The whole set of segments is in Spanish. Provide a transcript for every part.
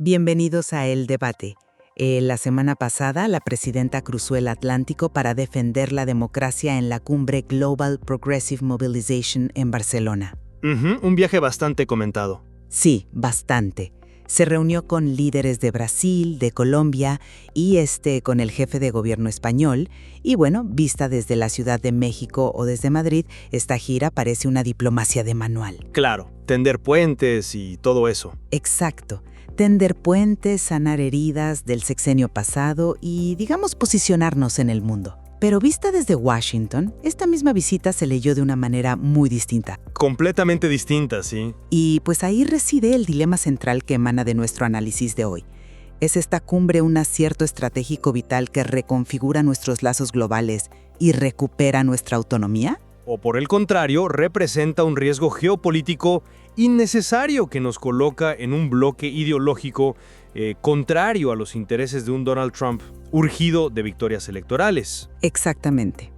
Bienvenidos a El Debate. La semana pasada, la presidenta cruzó el Atlántico para defender la democracia en la cumbre Global Progressive Mobilization en Barcelona. Un viaje bastante comentado. Sí, bastante. Se reunió con líderes de Brasil, de Colombia y con el jefe de gobierno español. Y bueno, vista desde la Ciudad de México o desde Madrid, esta gira parece una diplomacia de manual. Claro, tender puentes y todo eso. Exacto. Tender puentes, sanar heridas del sexenio pasado y, digamos, posicionarnos en el mundo. Pero vista desde Washington, esta misma visita se leyó de una manera muy distinta. Completamente distinta, sí. Y pues ahí reside el dilema central que emana de nuestro análisis de hoy. ¿Es esta cumbre un acierto estratégico vital que reconfigura nuestros lazos globales y recupera nuestra autonomía? O por el contrario, representa un riesgo geopolítico innecesario que nos coloca en un bloque ideológico contrario a los intereses de un Donald Trump urgido de victorias electorales. Exactamente.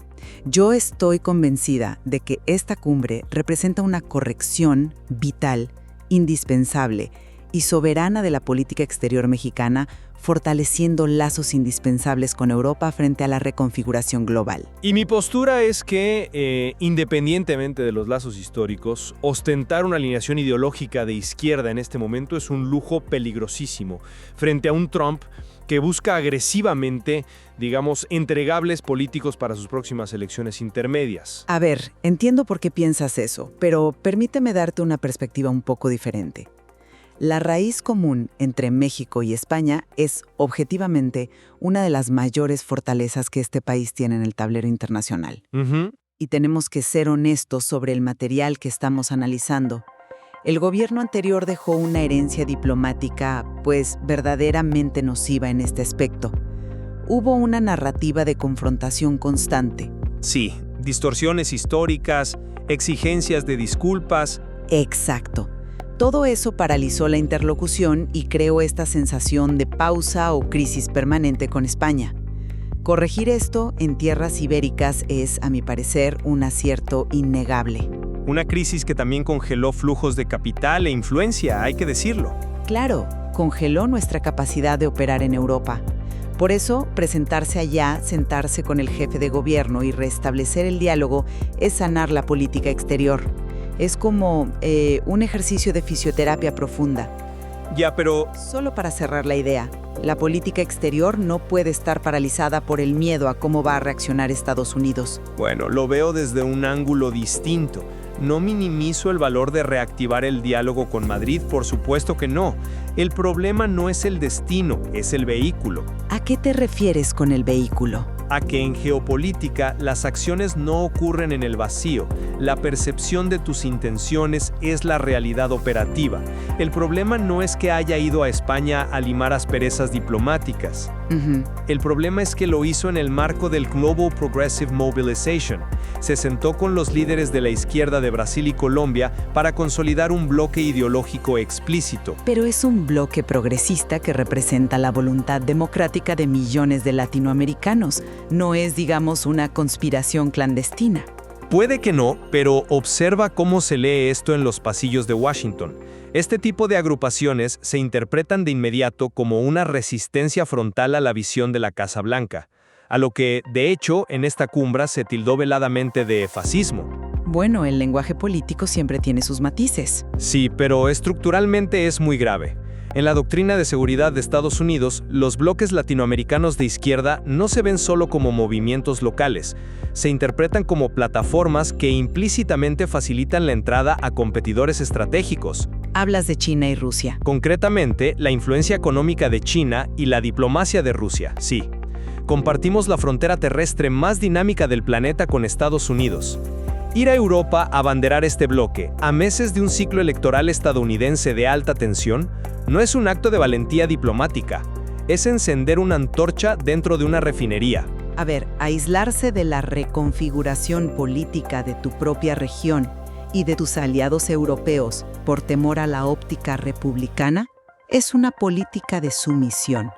Yo estoy convencida de que esta cumbre representa una corrección vital, indispensable y soberana de la política exterior mexicana, fortaleciendo lazos indispensables con Europa frente a la reconfiguración global. Y mi postura es que, independientemente de los lazos históricos, ostentar una alineación ideológica de izquierda en este momento es un lujo peligrosísimo frente a un Trump que busca agresivamente, digamos, entregables políticos para sus próximas elecciones intermedias. A ver, entiendo por qué piensas eso, pero permíteme darte una perspectiva un poco diferente. La raíz común entre México y España es, objetivamente, una de las mayores fortalezas que este país tiene en el tablero internacional. Y tenemos que ser honestos sobre el material que estamos analizando. El gobierno anterior dejó una herencia diplomática, pues, verdaderamente nociva en este aspecto. Hubo una narrativa de confrontación constante. Sí, distorsiones históricas, exigencias de disculpas. Exacto. Todo eso paralizó la interlocución y creó esta sensación de pausa o crisis permanente con España. Corregir esto en tierras ibéricas es, a mi parecer, un acierto innegable. Una crisis que también congeló flujos de capital e influencia, hay que decirlo. Claro, congeló nuestra capacidad de operar en Europa. Por eso, presentarse allá, sentarse con el jefe de gobierno y restablecer el diálogo es sanar la política exterior. Es como un ejercicio de fisioterapia profunda. Ya, pero... Solo para cerrar la idea, la política exterior no puede estar paralizada por el miedo a cómo va a reaccionar Estados Unidos. Bueno, lo veo desde un ángulo distinto. No minimizo el valor de reactivar el diálogo con Madrid, por supuesto que no. El problema no es el destino, es el vehículo. ¿A qué te refieres con el vehículo? A que en geopolítica las acciones no ocurren en el vacío. La percepción de tus intenciones es la realidad operativa. El problema no es que haya ido a España a limar asperezas diplomáticas. El problema es que lo hizo en el marco del Global Progressive Mobilization. Se sentó con los líderes de la izquierda de Brasil y Colombia para consolidar un bloque ideológico explícito. Pero es un bloque progresista que representa la voluntad democrática de millones de latinoamericanos. No es, digamos, una conspiración clandestina. Puede que no, pero observa cómo se lee esto en los pasillos de Washington. Este tipo de agrupaciones se interpretan de inmediato como una resistencia frontal a la visión de la Casa Blanca, a lo que, de hecho, en esta cumbre se tildó veladamente de fascismo. Bueno, el lenguaje político siempre tiene sus matices. Sí, pero estructuralmente es muy grave. En la doctrina de seguridad de Estados Unidos, los bloques latinoamericanos de izquierda no se ven solo como movimientos locales, se interpretan como plataformas que implícitamente facilitan la entrada a competidores estratégicos. Hablas de China y Rusia. Concretamente, la influencia económica de China y la diplomacia de Rusia, sí. Compartimos la frontera terrestre más dinámica del planeta con Estados Unidos. Ir a Europa a abanderar este bloque, a meses de un ciclo electoral estadounidense de alta tensión, no es un acto de valentía diplomática, es encender una antorcha dentro de una refinería. A ver, aislarse de la reconfiguración política de tu propia región y de tus aliados europeos por temor a la óptica republicana es una política de sumisión.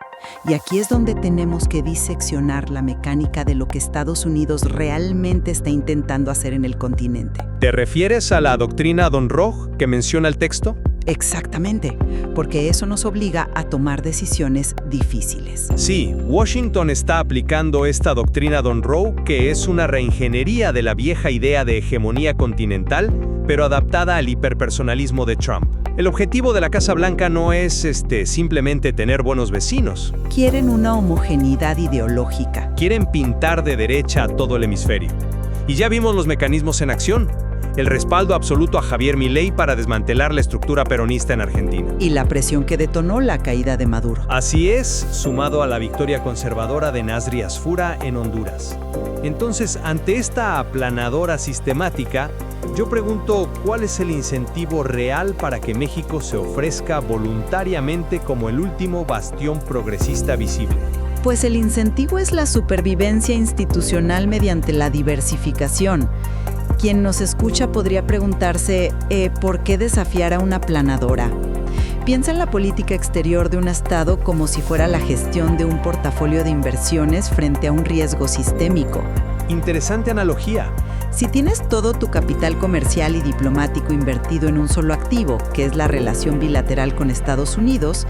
Y aquí es donde tenemos que diseccionar la mecánica de lo que Estados Unidos realmente está intentando hacer en el continente. ¿Te refieres a la doctrina Don Roch que menciona el texto? Exactamente, porque eso nos obliga a tomar decisiones difíciles. Sí, Washington está aplicando esta doctrina Don Rowe, que es una reingeniería de la vieja idea de hegemonía continental, pero adaptada al hiperpersonalismo de Trump. El objetivo de la Casa Blanca no es simplemente tener buenos vecinos. Quieren una homogeneidad ideológica. Quieren pintar de derecha a todo el hemisferio. Y ya vimos los mecanismos en acción. El respaldo absoluto a Javier Milei para desmantelar la estructura peronista en Argentina. Y la presión que detonó la caída de Maduro. Así es, sumado a la victoria conservadora de Nasri Asfura en Honduras. Entonces, ante esta aplanadora sistemática, yo pregunto, ¿cuál es el incentivo real para que México se ofrezca voluntariamente como el último bastión progresista visible? Pues el incentivo es la supervivencia institucional mediante la diversificación. Quien nos escucha podría preguntarse, ¿por qué desafiar a una aplanadora? Piensa en la política exterior de un Estado como si fuera la gestión de un portafolio de inversiones frente a un riesgo sistémico. Interesante analogía. Si tienes todo tu capital comercial y diplomático invertido en un solo activo, que es la relación bilateral con Estados Unidos,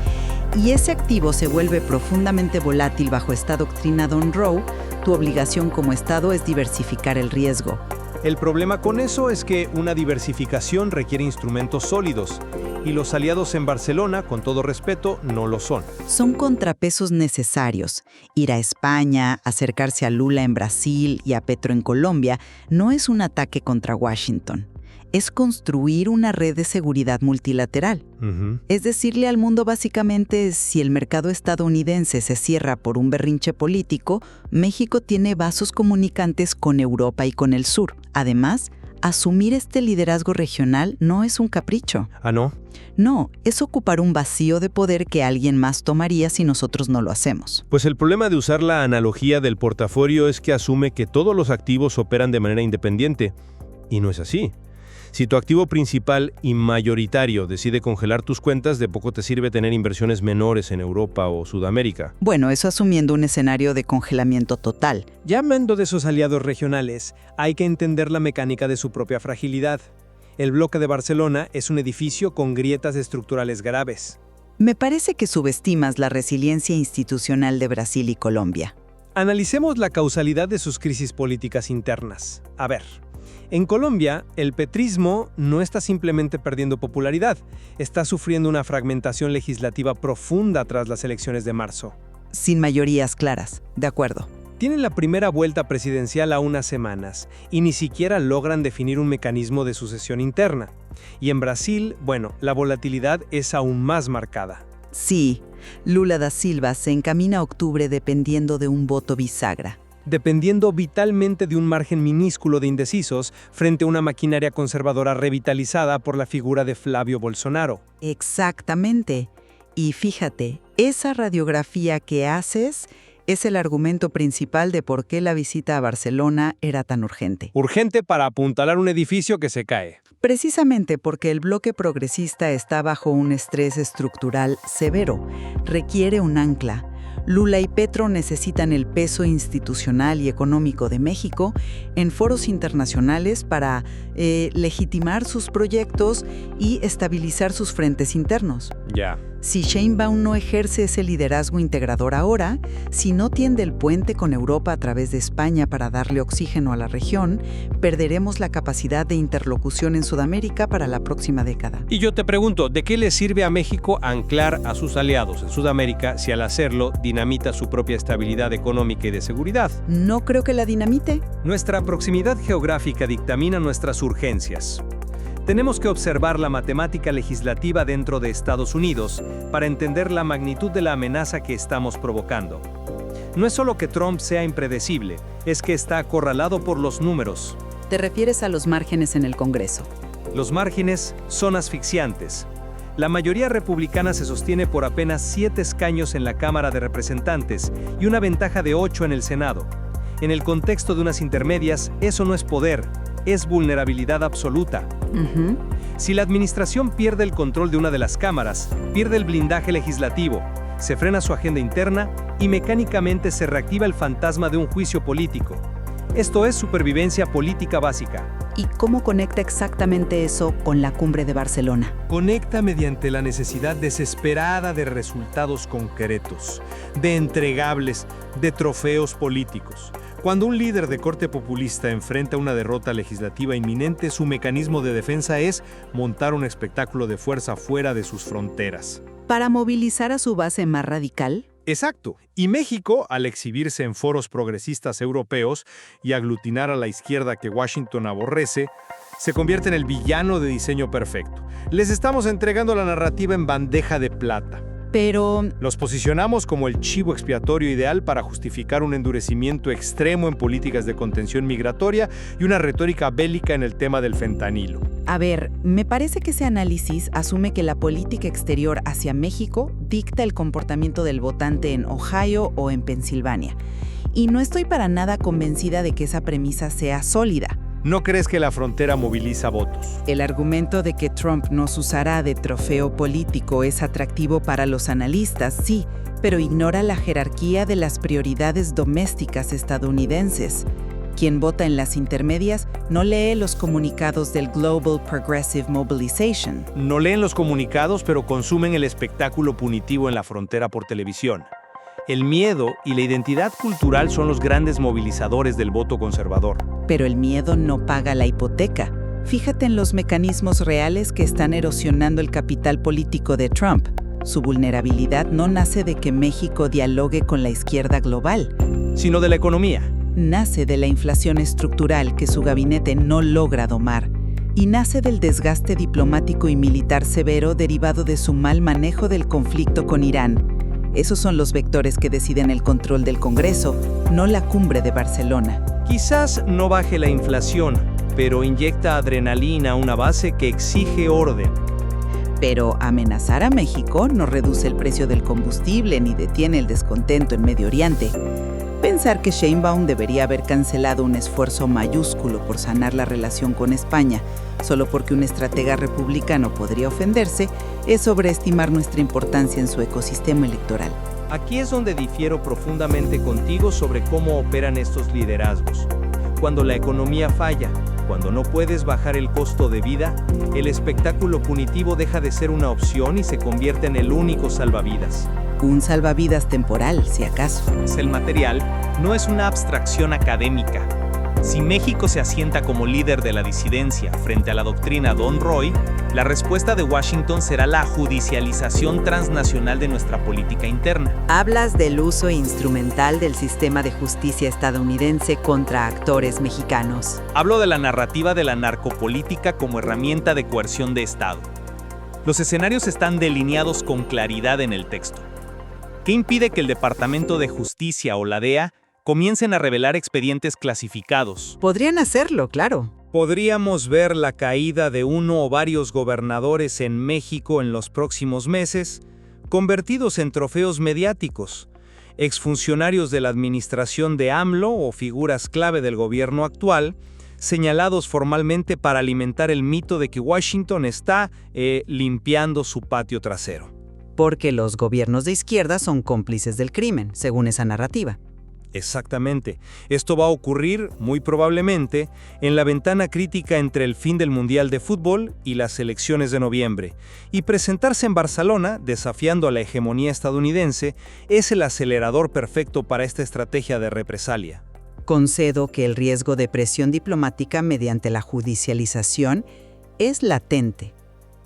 y ese activo se vuelve profundamente volátil bajo esta doctrina Don Rowe, tu obligación como Estado es diversificar el riesgo. El problema con eso es que una diversificación requiere instrumentos sólidos, y los aliados en Barcelona, con todo respeto, no lo son. Son contrapesos necesarios. Ir a España, acercarse a Lula en Brasil y a Petro en Colombia no es un ataque contra Washington. Es construir una red de seguridad multilateral. Es decirle al mundo básicamente, si el mercado estadounidense se cierra por un berrinche político, México tiene vasos comunicantes con Europa y con el sur. Además, asumir este liderazgo regional no es un capricho. ¿Ah, no? No, es ocupar un vacío de poder que alguien más tomaría si nosotros no lo hacemos. Pues el problema de usar la analogía del portafolio es que asume que todos los activos operan de manera independiente. Y no es así. Si tu activo principal y mayoritario decide congelar tus cuentas, de poco te sirve tener inversiones menores en Europa o Sudamérica. Bueno, eso asumiendo un escenario de congelamiento total. Llamando de esos aliados regionales, hay que entender la mecánica de su propia fragilidad. El bloque de Barcelona es un edificio con grietas estructurales graves. Me parece que subestimas la resiliencia institucional de Brasil y Colombia. Analicemos la causalidad de sus crisis políticas internas. A ver. En Colombia, el petrismo no está simplemente perdiendo popularidad, está sufriendo una fragmentación legislativa profunda tras las elecciones de marzo. Sin mayorías claras, de acuerdo. Tienen la primera vuelta presidencial a unas semanas y ni siquiera logran definir un mecanismo de sucesión interna. Y en Brasil, bueno, la volatilidad es aún más marcada. Sí, Lula da Silva se encamina a octubre dependiendo de un voto bisagra. Dependiendo vitalmente de un margen minúsculo de indecisos frente a una maquinaria conservadora revitalizada por la figura de Flavio Bolsonaro. Exactamente. Y fíjate, esa radiografía que haces es el argumento principal de por qué la visita a Barcelona era tan urgente. Urgente para apuntalar un edificio que se cae. Precisamente porque el bloque progresista está bajo un estrés estructural severo. Requiere un ancla. Lula y Petro necesitan el peso institucional y económico de México en foros internacionales para legitimar sus proyectos y estabilizar sus frentes internos. Ya. Si Sheinbaum no ejerce ese liderazgo integrador ahora, si no tiende el puente con Europa a través de España para darle oxígeno a la región, perderemos la capacidad de interlocución en Sudamérica para la próxima década. Y yo te pregunto, ¿de qué le sirve a México anclar a sus aliados en Sudamérica si al hacerlo dinamita su propia estabilidad económica y de seguridad? No creo que la dinamite. Nuestra proximidad geográfica dictamina nuestras urgencias. Tenemos que observar la matemática legislativa dentro de Estados Unidos para entender la magnitud de la amenaza que estamos provocando. No es solo que Trump sea impredecible, es que está acorralado por los números. Te refieres a los márgenes en el Congreso. Los márgenes son asfixiantes. La mayoría republicana se sostiene por apenas 7 escaños en la Cámara de Representantes y una ventaja de 8 en el Senado. En el contexto de unas intermedias, eso no es poder, es vulnerabilidad absoluta. Si la administración pierde el control de una de las cámaras, pierde el blindaje legislativo, se frena su agenda interna y mecánicamente se reactiva el fantasma de un juicio político. Esto es supervivencia política básica. ¿Y cómo conecta exactamente eso con la cumbre de Barcelona? Conecta mediante la necesidad desesperada de resultados concretos, de entregables, de trofeos políticos. Cuando un líder de corte populista enfrenta una derrota legislativa inminente, su mecanismo de defensa es montar un espectáculo de fuerza fuera de sus fronteras. ¿Para movilizar a su base más radical? Exacto. Y México, al exhibirse en foros progresistas europeos y aglutinar a la izquierda que Washington aborrece, se convierte en el villano de diseño perfecto. Les estamos entregando la narrativa en bandeja de plata. Pero Los posicionamos como el chivo expiatorio ideal para justificar un endurecimiento extremo en políticas de contención migratoria y una retórica bélica en el tema del fentanilo. a ver, me parece que ese análisis asume que la política exterior hacia México dicta el comportamiento del votante en Ohio o en Pensilvania. Y no estoy para nada convencida de que esa premisa sea sólida. ¿No crees que la frontera moviliza votos? El argumento de que Trump nos usará de trofeo político es atractivo para los analistas, sí, pero ignora la jerarquía de las prioridades domésticas estadounidenses. Quien vota en las intermedias no lee los comunicados del Global Progressive Mobilization. No leen los comunicados, pero consumen el espectáculo punitivo en la frontera por televisión. El miedo y la identidad cultural son los grandes movilizadores del voto conservador. Pero el miedo no paga la hipoteca. Fíjate en los mecanismos reales que están erosionando el capital político de Trump. Su vulnerabilidad no nace de que México dialogue con la izquierda global. Sino de la economía. Nace de la inflación estructural que su gabinete no logra domar. Y nace del desgaste diplomático y militar severo derivado de su mal manejo del conflicto con Irán. Esos son los vectores que deciden el control del Congreso, no la cumbre de Barcelona. Quizás no baje la inflación, pero inyecta adrenalina a una base que exige orden. Pero amenazar a México no reduce el precio del combustible ni detiene el descontento en Medio Oriente. Pensar que Sheinbaum debería haber cancelado un esfuerzo mayúsculo por sanar la relación con España, solo porque un estratega republicano podría ofenderse, es sobreestimar nuestra importancia en su ecosistema electoral. Aquí es donde difiero profundamente contigo sobre cómo operan estos liderazgos. Cuando la economía falla, cuando no puedes bajar el costo de vida, el espectáculo punitivo deja de ser una opción y se convierte en el único salvavidas. Un salvavidas temporal, si acaso. El material no es una abstracción académica. Si México se asienta como líder de la disidencia frente a la doctrina Don Roy, la respuesta de Washington será la judicialización transnacional de nuestra política interna. Hablas del uso instrumental del sistema de justicia estadounidense contra actores mexicanos. Hablo de la narrativa de la narcopolítica como herramienta de coerción de Estado. Los escenarios están delineados con claridad en el texto. ¿Qué impide que el Departamento de Justicia o la DEA comiencen a revelar expedientes clasificados? Podrían hacerlo, claro. Podríamos ver la caída de uno o varios gobernadores en México en los próximos meses, convertidos en trofeos mediáticos, exfuncionarios de la administración de AMLO o figuras clave del gobierno actual, señalados formalmente para alimentar el mito de que Washington está limpiando su patio trasero. Porque los gobiernos de izquierda son cómplices del crimen, según esa narrativa. Exactamente. Esto va a ocurrir, muy probablemente, en la ventana crítica entre el fin del Mundial de Fútbol y las elecciones de noviembre. Y presentarse en Barcelona, desafiando a la hegemonía estadounidense, es el acelerador perfecto para esta estrategia de represalia. Concedo que el riesgo de presión diplomática mediante la judicialización es latente.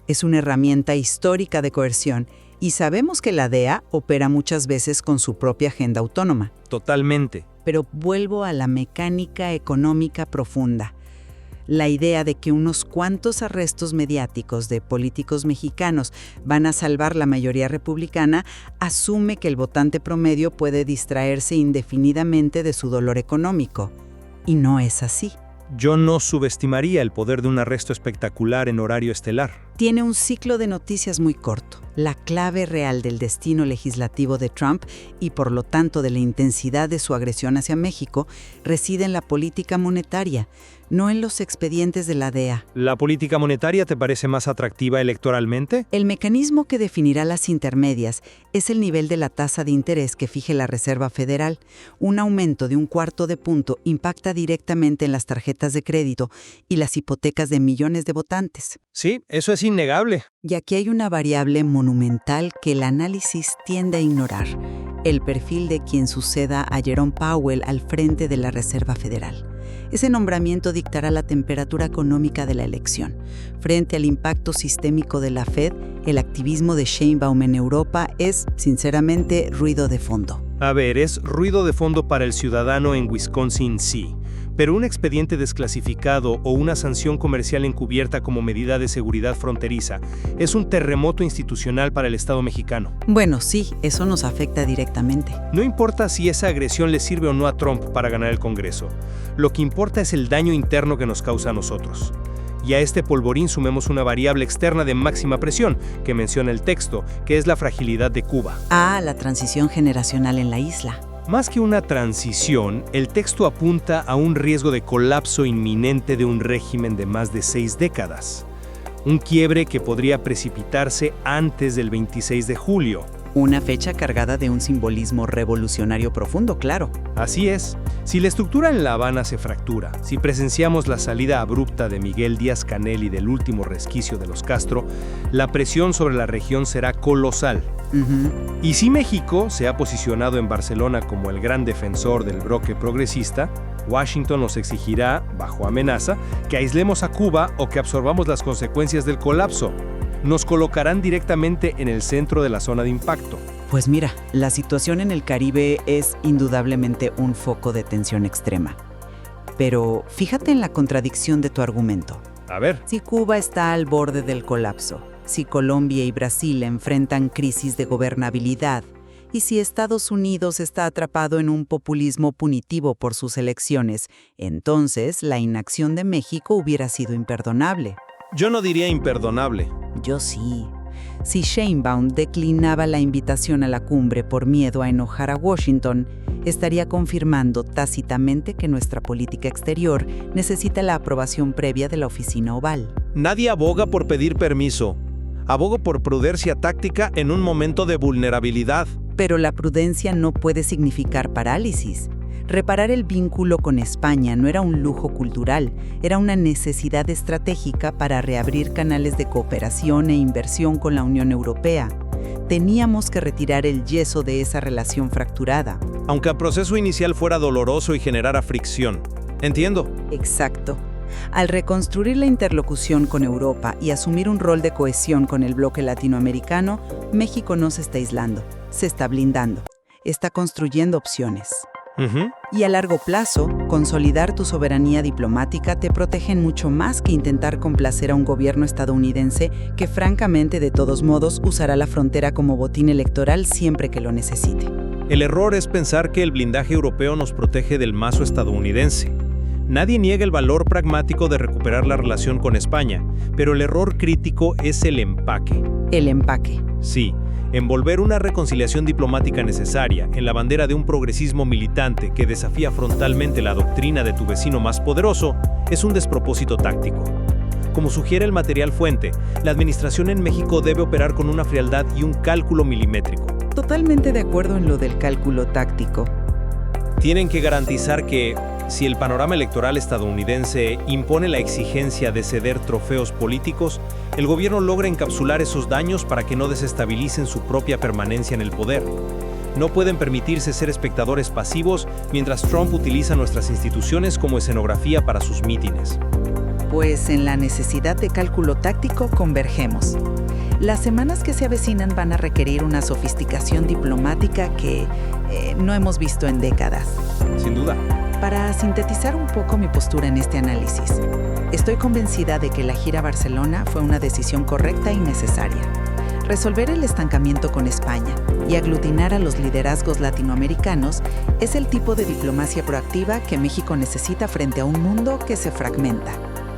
Es una herramienta histórica de coerción y sabemos que la DEA opera muchas veces con su propia agenda autónoma. Totalmente. Pero vuelvo a la mecánica económica profunda. La idea de que unos cuantos arrestos mediáticos de políticos mexicanos van a salvar la mayoría republicana asume que el votante promedio puede distraerse indefinidamente de su dolor económico. Y no es así. Yo no subestimaría el poder de un arresto espectacular en horario estelar. Tiene un ciclo de noticias muy corto. La clave real del destino legislativo de Trump y por lo tanto de la intensidad de su agresión hacia México reside en la política monetaria, no en los expedientes de la DEA. ¿La política monetaria te parece más atractiva electoralmente? El mecanismo que definirá las intermedias es el nivel de la tasa de interés que fije la Reserva Federal. Un aumento de 1/4 punto impacta directamente en las tarjetas de crédito y las hipotecas de millones de votantes. Sí, eso es innegable. Y aquí hay una variable monumental que el análisis tiende a ignorar: el perfil de quien suceda a Jerome Powell al frente de la Reserva Federal. Ese nombramiento dictará la temperatura económica de la elección. Frente al impacto sistémico de la Fed, el activismo de Sheinbaum en Europa es, sinceramente, ruido de fondo. A ver, es ruido de fondo para el ciudadano en Wisconsin, sí. Pero un expediente desclasificado o una sanción comercial encubierta como medida de seguridad fronteriza es un terremoto institucional para el Estado mexicano. Bueno, sí, eso nos afecta directamente. No importa si esa agresión le sirve o no a Trump para ganar el Congreso. Lo que importa es el daño interno que nos causa a nosotros. Y a este polvorín sumemos una variable externa de máxima presión que menciona el texto, que es la fragilidad de Cuba. Ah, la transición generacional en la isla. Más que una transición, el texto apunta a un riesgo de colapso inminente de un régimen de más de 6 décadas. Un quiebre que podría precipitarse antes del 26 de julio. Una fecha cargada de un simbolismo revolucionario profundo, claro. Así es. Si la estructura en La Habana se fractura, si presenciamos la salida abrupta de Miguel Díaz-Canel y del último resquicio de los Castro, la presión sobre la región será colosal. Y si México se ha posicionado en Barcelona como el gran defensor del bloque progresista, Washington nos exigirá, bajo amenaza, que aislemos a Cuba o que absorbamos las consecuencias del colapso. Nos colocarán directamente en el centro de la zona de impacto. Pues mira, la situación en el Caribe es indudablemente un foco de tensión extrema. Pero fíjate en la contradicción de tu argumento. A ver. Si Cuba está al borde del colapso, si Colombia y Brasil enfrentan crisis de gobernabilidad, y si Estados Unidos está atrapado en un populismo punitivo por sus elecciones, entonces la inacción de México hubiera sido imperdonable. Yo no diría imperdonable. Yo sí. Si Sheinbaum declinaba la invitación a la cumbre por miedo a enojar a Washington, estaría confirmando tácitamente que nuestra política exterior necesita la aprobación previa de la Oficina Oval. Nadie aboga por pedir permiso. Abogo por prudencia táctica en un momento de vulnerabilidad. Pero la prudencia no puede significar parálisis. Reparar el vínculo con España no era un lujo cultural, era una necesidad estratégica para reabrir canales de cooperación e inversión con la Unión Europea. Teníamos que retirar el yeso de esa relación fracturada. Aunque el proceso inicial fuera doloroso y generara fricción. Entiendo. Exacto. Al reconstruir la interlocución con Europa y asumir un rol de cohesión con el bloque latinoamericano, México no se está aislando, se está blindando, está construyendo opciones. Y a largo plazo, consolidar tu soberanía diplomática te protege mucho más que intentar complacer a un gobierno estadounidense que francamente de todos modos usará la frontera como botín electoral siempre que lo necesite. El error es pensar que el blindaje europeo nos protege del mazo estadounidense. Nadie niega el valor pragmático de recuperar la relación con España, pero el error crítico es el empaque. El empaque. Sí. Envolver una reconciliación diplomática necesaria en la bandera de un progresismo militante que desafía frontalmente la doctrina de tu vecino más poderoso es un despropósito táctico. Como sugiere el material fuente, la administración en México debe operar con una frialdad y un cálculo milimétrico. Totalmente de acuerdo en lo del cálculo táctico. Tienen que garantizar que, si el panorama electoral estadounidense impone la exigencia de ceder trofeos políticos, el gobierno logra encapsular esos daños para que no desestabilicen su propia permanencia en el poder. No pueden permitirse ser espectadores pasivos mientras Trump utiliza nuestras instituciones como escenografía para sus mítines. Pues en la necesidad de cálculo táctico convergemos. Las semanas que se avecinan van a requerir una sofisticación diplomática que no hemos visto en décadas. Sin duda. Para sintetizar un poco mi postura en este análisis, estoy convencida de que la gira a Barcelona fue una decisión correcta y necesaria. Resolver el estancamiento con España y aglutinar a los liderazgos latinoamericanos es el tipo de diplomacia proactiva que México necesita frente a un mundo que se fragmenta.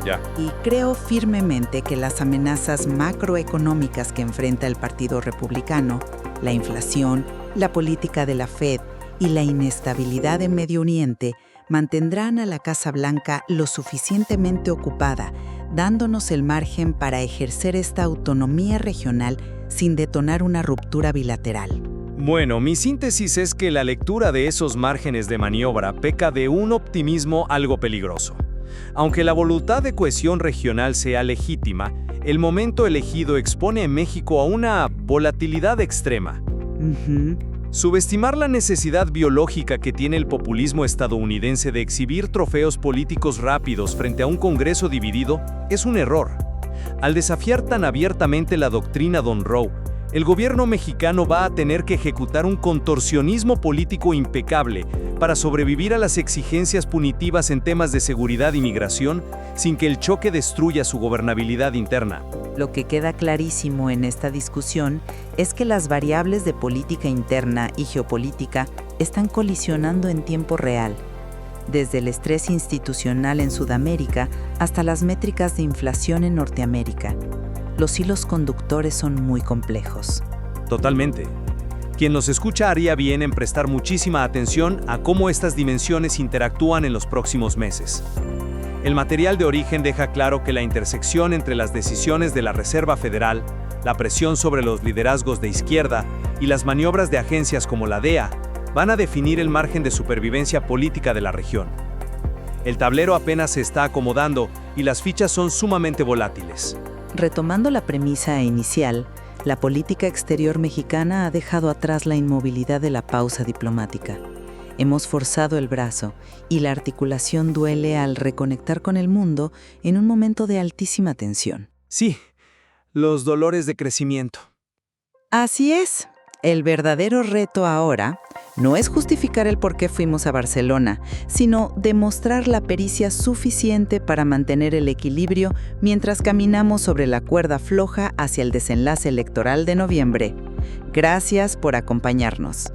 Ya. Y creo firmemente que las amenazas macroeconómicas que enfrenta el Partido Republicano, la inflación, la política de la Fed y la inestabilidad en Medio Oriente mantendrán a la Casa Blanca lo suficientemente ocupada, dándonos el margen para ejercer esta autonomía regional sin detonar una ruptura bilateral. Bueno, mi síntesis es que la lectura de esos márgenes de maniobra peca de un optimismo algo peligroso. Aunque la voluntad de cohesión regional sea legítima, el momento elegido expone a México a una volatilidad extrema. Subestimar la necesidad biológica que tiene el populismo estadounidense de exhibir trofeos políticos rápidos frente a un Congreso dividido es un error. Al desafiar tan abiertamente la doctrina Monroe, el gobierno mexicano va a tener que ejecutar un contorsionismo político impecable para sobrevivir a las exigencias punitivas en temas de seguridad y migración sin que el choque destruya su gobernabilidad interna. Lo que queda clarísimo en esta discusión es que las variables de política interna y geopolítica están colisionando en tiempo real, desde el estrés institucional en Sudamérica hasta las métricas de inflación en Norteamérica. Los hilos conductores son muy complejos. Totalmente. Quien nos escucha haría bien en prestar muchísima atención a cómo estas dimensiones interactúan en los próximos meses. El material de origen deja claro que la intersección entre las decisiones de la Reserva Federal, la presión sobre los liderazgos de izquierda y las maniobras de agencias como la DEA van a definir el margen de supervivencia política de la región. El tablero apenas se está acomodando y las fichas son sumamente volátiles. Retomando la premisa inicial, la política exterior mexicana ha dejado atrás la inmovilidad de la pausa diplomática. Hemos forzado el brazo y la articulación duele al reconectar con el mundo en un momento de altísima tensión. Sí, los dolores de crecimiento. Así es. El verdadero reto ahora no es justificar el por qué fuimos a Barcelona, sino demostrar la pericia suficiente para mantener el equilibrio mientras caminamos sobre la cuerda floja hacia el desenlace electoral de noviembre. Gracias por acompañarnos.